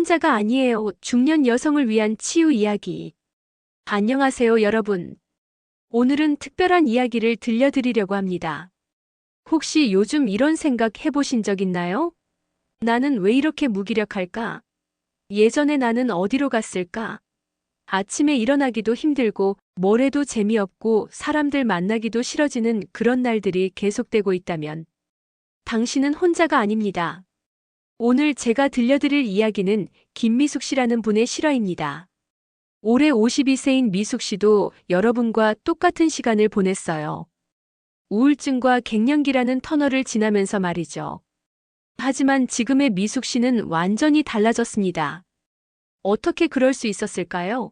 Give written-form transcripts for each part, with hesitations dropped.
혼자가 아니에요. 중년 여성을 위한 치유 이야기. 안녕하세요, 여러분. 오늘은 특별한 이야기를 들려드리려고 합니다. 혹시 요즘 이런 생각 해보신 적 있나요? 나는 왜 이렇게 무기력할까? 예전에 나는 어디로 갔을까? 아침에 일어나기도 힘들고, 뭘 해도 재미없고, 사람들 만나기도 싫어지는 그런 날들이 계속되고 있다면, 당신은 혼자가 아닙니다. 오늘 제가 들려드릴 이야기는 김미숙 씨라는 분의 실화입니다. 올해 52세인 미숙 씨도 여러분과 똑같은 시간을 보냈어요. 우울증과 갱년기라는 터널을 지나면서 말이죠. 하지만 지금의 미숙 씨는 완전히 달라졌습니다. 어떻게 그럴 수 있었을까요?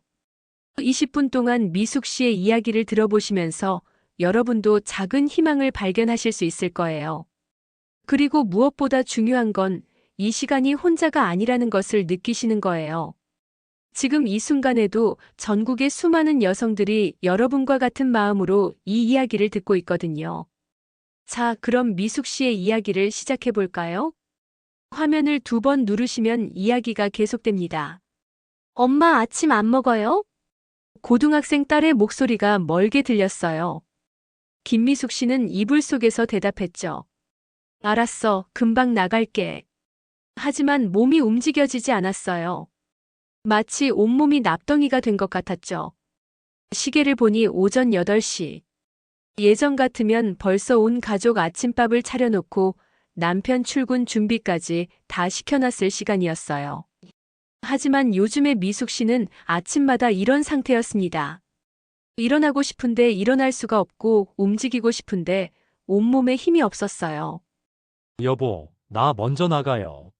20분 동안 미숙 씨의 이야기를 들어보시면서 여러분도 작은 희망을 발견하실 수 있을 거예요. 그리고 무엇보다 중요한 건 이 시간이 혼자가 아니라는 것을 느끼시는 거예요. 지금 이 순간에도 전국의 수많은 여성들이 여러분과 같은 마음으로 이 이야기를 듣고 있거든요. 자, 그럼 미숙 씨의 이야기를 시작해 볼까요? 화면을 2번 누르시면 이야기가 계속됩니다. 엄마, 아침 안 먹어요? 고등학생 딸의 목소리가 멀게 들렸어요. 김미숙 씨는 이불 속에서 대답했죠. 알았어, 금방 나갈게. 하지만 몸이 움직여지지 않았어요. 마치 온몸이 납덩이가 된 것 같았죠. 시계를 보니 오전 8시. 예전 같으면 벌써 온 가족 아침밥을 차려놓고 남편 출근 준비까지 다 시켜놨을 시간이었어요. 하지만 요즘의 미숙 씨는 아침마다 이런 상태였습니다. 일어나고 싶은데 일어날 수가 없고 움직이고 싶은데 온몸에 힘이 없었어요. 여보, 나 먼저 나가요.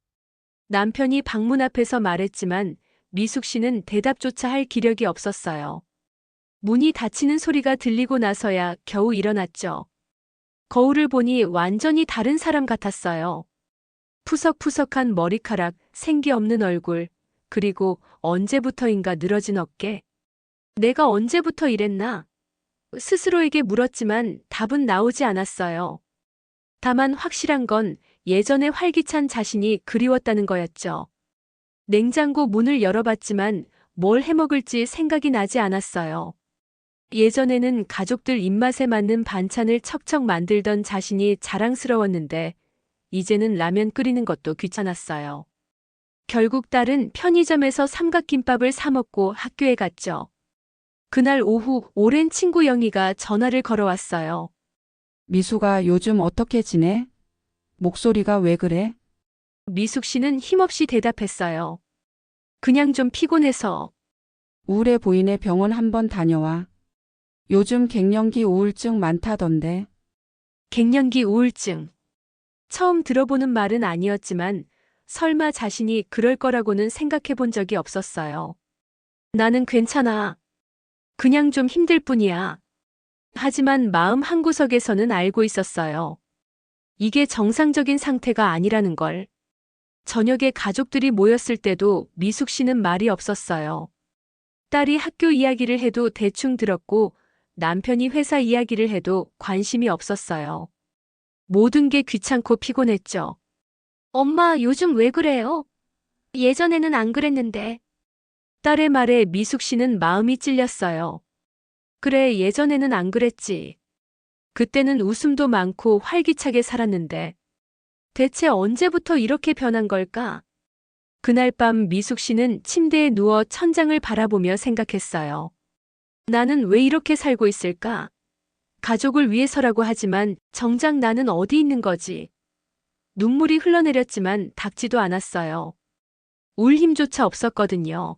남편이 방문 앞에서 말했지만 미숙 씨는 대답조차 할 기력이 없었어요. 문이 닫히는 소리가 들리고 나서야 겨우 일어났죠. 거울을 보니 완전히 다른 사람 같았어요. 푸석푸석한 머리카락, 생기 없는 얼굴, 그리고 언제부터인가 늘어진 어깨. 내가 언제부터 이랬나? 스스로에게 물었지만 답은 나오지 않았어요. 다만 확실한 건 예전의 활기찬 자신이 그리웠다는 거였죠. 냉장고 문을 열어봤지만 뭘 해먹을지 생각이 나지 않았어요. 예전에는 가족들 입맛에 맞는 반찬을 척척 만들던 자신이 자랑스러웠는데 이제는 라면 끓이는 것도 귀찮았어요. 결국 딸은 편의점에서 삼각김밥을 사 먹고 학교에 갔죠. 그날 오후 오랜 친구 영희가 전화를 걸어왔어요. 미수가 요즘 어떻게 지내? 목소리가 왜 그래? 미숙 씨는 힘없이 대답했어요. 그냥 좀 피곤해서. 우울해 보이네. 병원 한번 다녀와. 요즘 갱년기 우울증 많다던데. 갱년기 우울증. 처음 들어보는 말은 아니었지만 설마 자신이 그럴 거라고는 생각해 본 적이 없었어요. 나는 괜찮아. 그냥 좀 힘들 뿐이야. 하지만 마음 한구석에서는 알고 있었어요. 이게 정상적인 상태가 아니라는 걸. 저녁에 가족들이 모였을 때도 미숙 씨는 말이 없었어요. 딸이 학교 이야기를 해도 대충 들었고 남편이 회사 이야기를 해도 관심이 없었어요. 모든 게 귀찮고 피곤했죠. 엄마, 요즘 왜 그래요? 예전에는 안 그랬는데. 딸의 말에 미숙 씨는 마음이 찔렸어요. 그래, 예전에는 안 그랬지. 그때는 웃음도 많고 활기차게 살았는데. 대체 언제부터 이렇게 변한 걸까? 그날 밤 미숙 씨는 침대에 누워 천장을 바라보며 생각했어요. 나는 왜 이렇게 살고 있을까? 가족을 위해서라고 하지만 정작 나는 어디 있는 거지? 눈물이 흘러내렸지만 닿지도 않았어요. 울 힘조차 없었거든요.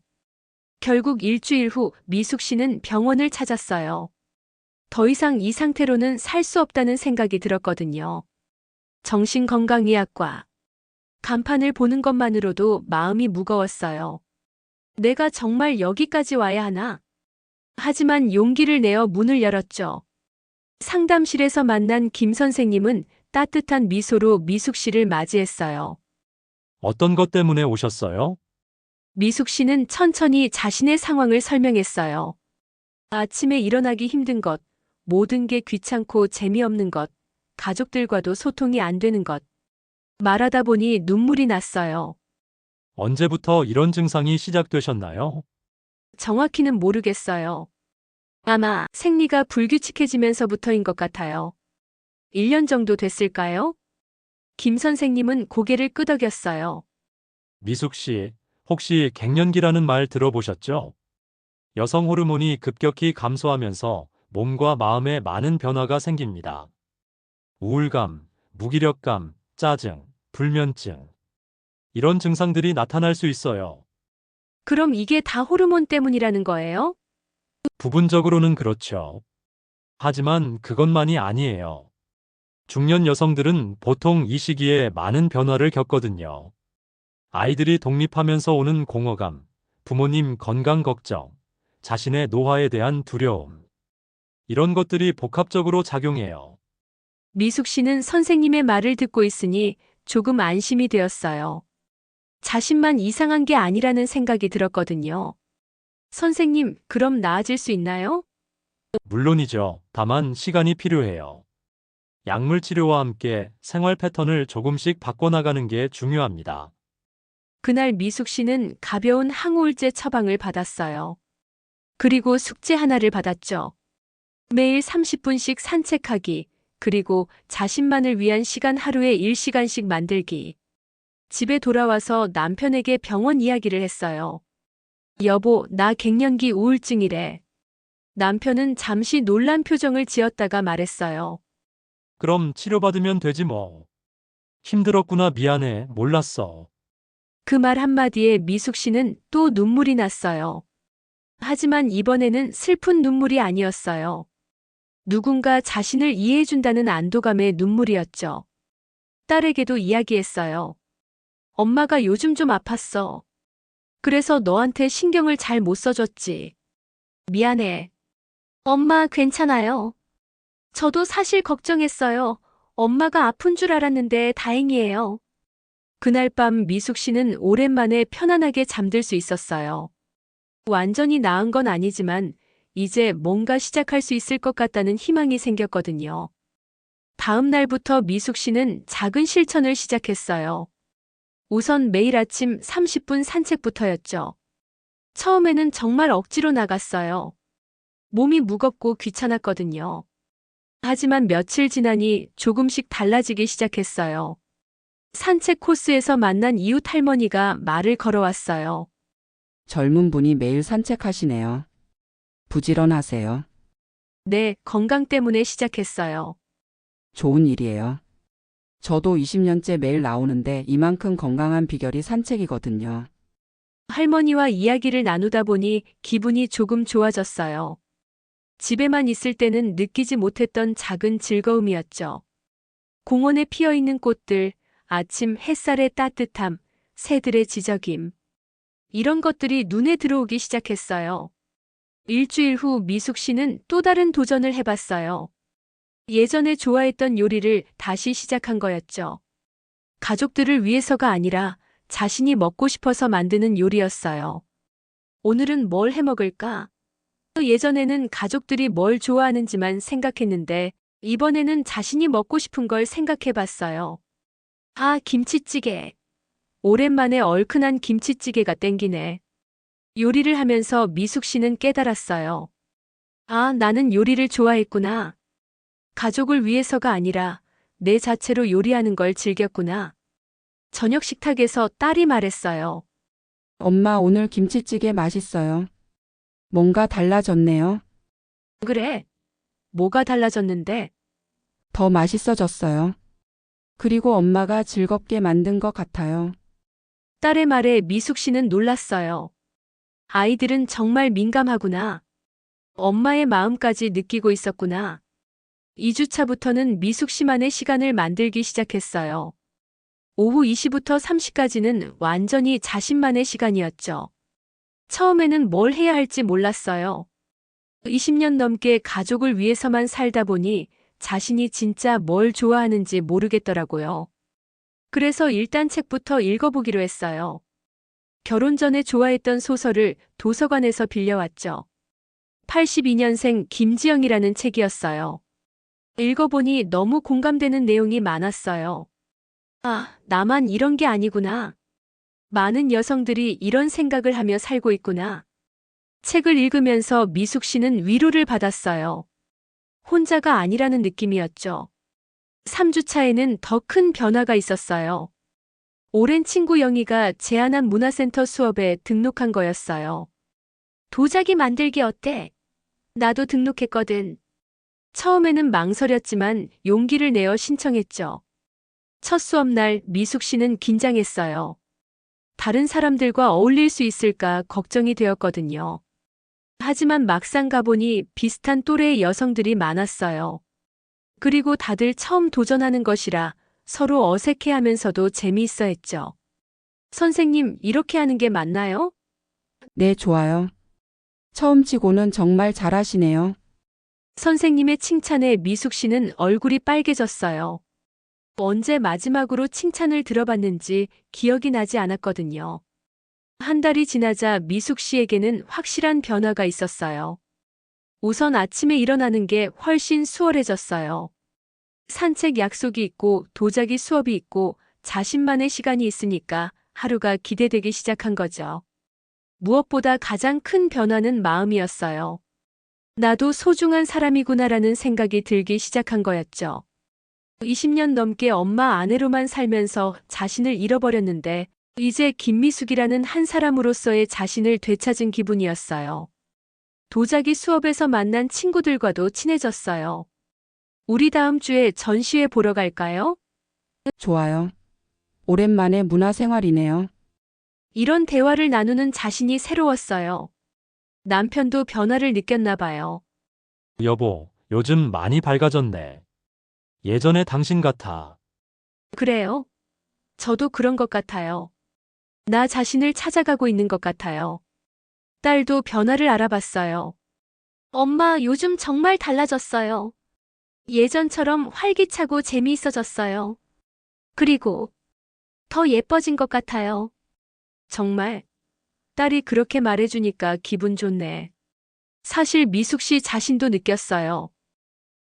결국 일주일 후 미숙 씨는 병원을 찾았어요. 더 이상 이 상태로는 살 수 없다는 생각이 들었거든요. 정신건강의학과. 간판을 보는 것만으로도 마음이 무거웠어요. 내가 정말 여기까지 와야 하나? 하지만 용기를 내어 문을 열었죠. 상담실에서 만난 김 선생님은 따뜻한 미소로 미숙 씨를 맞이했어요. 어떤 것 때문에 오셨어요? 미숙 씨는 천천히 자신의 상황을 설명했어요. 아침에 일어나기 힘든 것, 모든 게 귀찮고 재미없는 것, 가족들과도 소통이 안 되는 것. 말하다 보니 눈물이 났어요. 언제부터 이런 증상이 시작되셨나요? 정확히는 모르겠어요. 아마 생리가 불규칙해지면서부터인 것 같아요. 1년 정도 됐을까요? 김 선생님은 고개를 끄덕였어요. 미숙 씨, 혹시 갱년기라는 말 들어보셨죠? 여성 호르몬이 급격히 감소하면서 몸과 마음에 많은 변화가 생깁니다. 우울감, 무기력감, 짜증, 불면증. 이런 증상들이 나타날 수 있어요. 그럼 이게 다 호르몬 때문이라는 거예요? 부분적으로는 그렇죠. 하지만 그것만이 아니에요. 중년 여성들은 보통 이 시기에 많은 변화를 겪거든요. 아이들이 독립하면서 오는 공허감, 부모님 건강 걱정, 자신의 노화에 대한 두려움. 이런 것들이 복합적으로 작용해요. 미숙 씨는 선생님의 말을 듣고 있으니 조금 안심이 되었어요. 자신만 이상한 게 아니라는 생각이 들었거든요. 선생님, 그럼 나아질 수 있나요? 물론이죠. 다만 시간이 필요해요. 약물 치료와 함께 생활 패턴을 조금씩 바꿔나가는 게 중요합니다. 그날 미숙 씨는 가벼운 항우울제 처방을 받았어요. 그리고 숙제 하나를 받았죠. 매일 30분씩 산책하기, 그리고 자신만을 위한 시간 하루에 1시간씩 만들기. 집에 돌아와서 남편에게 병원 이야기를 했어요. 여보, 나 갱년기 우울증이래. 남편은 잠시 놀란 표정을 지었다가 말했어요. 그럼 치료받으면 되지 뭐. 힘들었구나 미안해 몰랐어. 그 말 한마디에 미숙 씨는 또 눈물이 났어요. 하지만 이번에는 슬픈 눈물이 아니었어요. 누군가 자신을 이해해준다는 안도감의 눈물이었죠. 딸에게도 이야기했어요. 엄마가 요즘 좀 아팠어. 그래서 너한테 신경을 잘 못 써줬지. 미안해. 엄마 괜찮아요. 저도 사실 걱정했어요. 엄마가 아픈 줄 알았는데 다행이에요. 그날 밤 미숙 씨는 오랜만에 편안하게 잠들 수 있었어요. 완전히 나은 건 아니지만 이제 뭔가 시작할 수 있을 것 같다는 희망이 생겼거든요. 다음 날부터 미숙 씨는 작은 실천을 시작했어요. 우선 매일 아침 30분 산책부터였죠. 처음에는 정말 억지로 나갔어요. 몸이 무겁고 귀찮았거든요. 하지만 며칠 지나니 조금씩 달라지기 시작했어요. 산책 코스에서 만난 이웃 할머니가 말을 걸어왔어요. 젊은 분이 매일 산책하시네요. 부지런하세요. 네, 건강 때문에 시작했어요. 좋은 일이에요. 저도 20년째 매일 나오는데 이만큼 건강한 비결이 산책이거든요. 할머니와 이야기를 나누다 보니 기분이 조금 좋아졌어요. 집에만 있을 때는 느끼지 못했던 작은 즐거움이었죠. 공원에 피어 있는 꽃들, 아침 햇살의 따뜻함, 새들의 지저김. 이런 것들이 눈에 들어오기 시작했어요. 일주일 후 미숙 씨는 또 다른 도전을 해봤어요. 예전에 좋아했던 요리를 다시 시작한 거였죠. 가족들을 위해서가 아니라 자신이 먹고 싶어서 만드는 요리였어요. 오늘은 뭘 해 먹을까? 예전에는 가족들이 뭘 좋아하는지만 생각했는데 이번에는 자신이 먹고 싶은 걸 생각해 봤어요. 아, 김치찌개. 오랜만에 얼큰한 김치찌개가 땡기네. 요리를 하면서 미숙 씨는 깨달았어요. 아, 나는 요리를 좋아했구나. 가족을 위해서가 아니라 내 자체로 요리하는 걸 즐겼구나. 저녁 식탁에서 딸이 말했어요. 엄마 오늘 김치찌개 맛있어요. 뭔가 달라졌네요. 그래? 뭐가 달라졌는데? 더 맛있어졌어요. 그리고 엄마가 즐겁게 만든 것 같아요. 딸의 말에 미숙 씨는 놀랐어요. 아이들은 정말 민감하구나. 엄마의 마음까지 느끼고 있었구나. 2주차부터는 미숙 씨만의 시간을 만들기 시작했어요. 오후 2시부터 3시까지는 완전히 자신만의 시간이었죠. 처음에는 뭘 해야 할지 몰랐어요. 20년 넘게 가족을 위해서만 살다 보니 자신이 진짜 뭘 좋아하는지 모르겠더라고요. 그래서 일단 책부터 읽어보기로 했어요. 결혼 전에 좋아했던 소설을 도서관에서 빌려왔죠. 82년생 김지영이라는 책이었어요. 읽어보니 너무 공감되는 내용이 많았어요. 아, 나만 이런 게 아니구나. 많은 여성들이 이런 생각을 하며 살고 있구나. 책을 읽으면서 미숙 씨는 위로를 받았어요. 혼자가 아니라는 느낌이었죠. 3주 차에는 더 큰 변화가 있었어요. 오랜 친구 영희가 제안한 문화센터 수업에 등록한 거였어요. 도자기 만들기 어때? 나도 등록했거든. 처음에는 망설였지만 용기를 내어 신청했죠. 첫 수업날 미숙 씨는 긴장했어요. 다른 사람들과 어울릴 수 있을까 걱정이 되었거든요. 하지만 막상 가보니 비슷한 또래의 여성들이 많았어요. 그리고 다들 처음 도전하는 것이라 서로 어색해하면서도 재미있어 했죠. 선생님, 이렇게 하는 게 맞나요? 네, 좋아요. 처음 치고는 정말 잘하시네요. 선생님의 칭찬에 미숙 씨는 얼굴이 빨개졌어요. 언제 마지막으로 칭찬을 들어봤는지 기억이 나지 않았거든요. 한 달이 지나자 미숙 씨에게는 확실한 변화가 있었어요. 우선 아침에 일어나는 게 훨씬 수월해졌어요. 산책 약속이 있고 도자기 수업이 있고 자신만의 시간이 있으니까 하루가 기대되기 시작한 거죠. 무엇보다 가장 큰 변화는 마음이었어요. 나도 소중한 사람이구나라는 생각이 들기 시작한 거였죠. 20년 넘게 엄마 아내로만 살면서 자신을 잃어버렸는데 이제 김미숙이라는 한 사람으로서의 자신을 되찾은 기분이었어요. 도자기 수업에서 만난 친구들과도 친해졌어요. 우리 다음 주에 전시회 보러 갈까요? 좋아요. 오랜만에 문화생활이네요. 이런 대화를 나누는 자신이 새로웠어요. 남편도 변화를 느꼈나 봐요. 여보, 요즘 많이 밝아졌네. 예전에 당신 같아. 그래요? 저도 그런 것 같아요. 나 자신을 찾아가고 있는 것 같아요. 딸도 변화를 알아봤어요. 엄마, 요즘 정말 달라졌어요. 예전처럼 활기차고 재미있어졌어요. 그리고 더 예뻐진 것 같아요. 정말 딸이 그렇게 말해주니까 기분 좋네. 사실 미숙 씨 자신도 느꼈어요.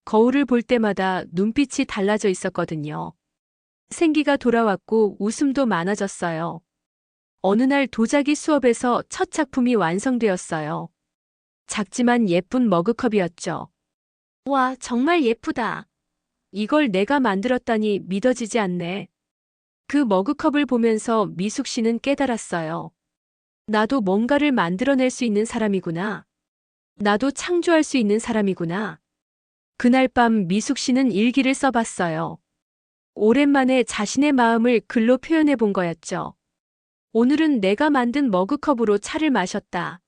거울을 볼 때마다 눈빛이 달라져 있었거든요. 생기가 돌아왔고 웃음도 많아졌어요. 어느 날 도자기 수업에서 첫 작품이 완성되었어요. 작지만 예쁜 머그컵이었죠. 와, 정말 예쁘다. 이걸 내가 만들었다니 믿어지지 않네. 그 머그컵을 보면서 미숙 씨는 깨달았어요. 나도 뭔가를 만들어낼 수 있는 사람이구나. 나도 창조할 수 있는 사람이구나. 그날 밤 미숙 씨는 일기를 써봤어요. 오랜만에 자신의 마음을 글로 표현해 본 거였죠. 오늘은 내가 만든 머그컵으로 차를 마셨다.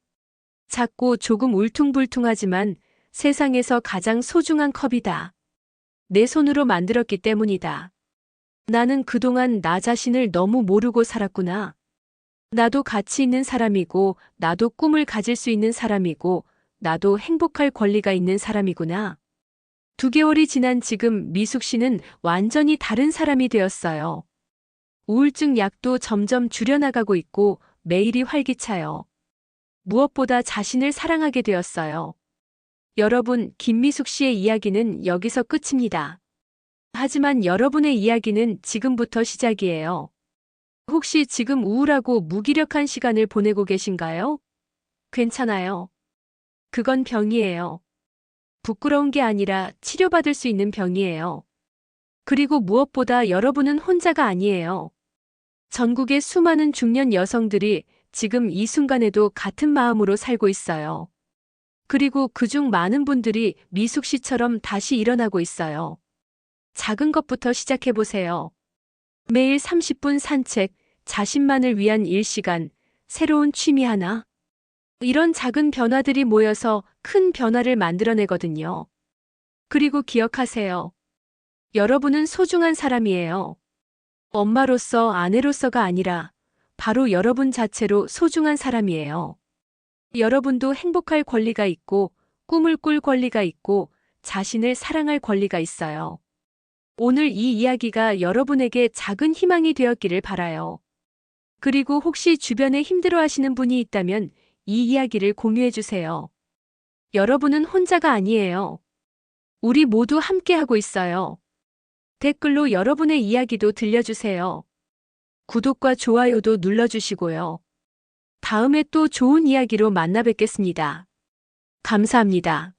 작고 조금 울퉁불퉁하지만 세상에서 가장 소중한 컵이다. 내 손으로 만들었기 때문이다. 나는 그동안 나 자신을 너무 모르고 살았구나. 나도 가치 있는 사람이고, 나도 꿈을 가질 수 있는 사람이고, 나도 행복할 권리가 있는 사람이구나. 2개월이 지난 지금 미숙 씨는 완전히 다른 사람이 되었어요. 우울증 약도 점점 줄여나가고 있고 매일이 활기차요. 무엇보다 자신을 사랑하게 되었어요. 여러분, 김미숙 씨의 이야기는 여기서 끝입니다. 하지만 여러분의 이야기는 지금부터 시작이에요. 혹시 지금 우울하고 무기력한 시간을 보내고 계신가요? 괜찮아요. 그건 병이에요. 부끄러운 게 아니라 치료받을 수 있는 병이에요. 그리고 무엇보다 여러분은 혼자가 아니에요. 전국의 수많은 중년 여성들이 지금 이 순간에도 같은 마음으로 살고 있어요. 그리고 그중 많은 분들이 미숙 씨처럼 다시 일어나고 있어요. 작은 것부터 시작해보세요. 매일 30분 산책, 자신만을 위한 1시간, 새로운 취미 하나. 이런 작은 변화들이 모여서 큰 변화를 만들어내거든요. 그리고 기억하세요. 여러분은 소중한 사람이에요. 엄마로서, 아내로서가 아니라 바로 여러분 자체로 소중한 사람이에요. 여러분도 행복할 권리가 있고, 꿈을 꿀 권리가 있고, 자신을 사랑할 권리가 있어요. 오늘 이 이야기가 여러분에게 작은 희망이 되었기를 바라요. 그리고 혹시 주변에 힘들어하시는 분이 있다면 이 이야기를 공유해 주세요. 여러분은 혼자가 아니에요. 우리 모두 함께하고 있어요. 댓글로 여러분의 이야기도 들려주세요. 구독과 좋아요도 눌러주시고요. 다음에 또 좋은 이야기로 만나 뵙겠습니다. 감사합니다.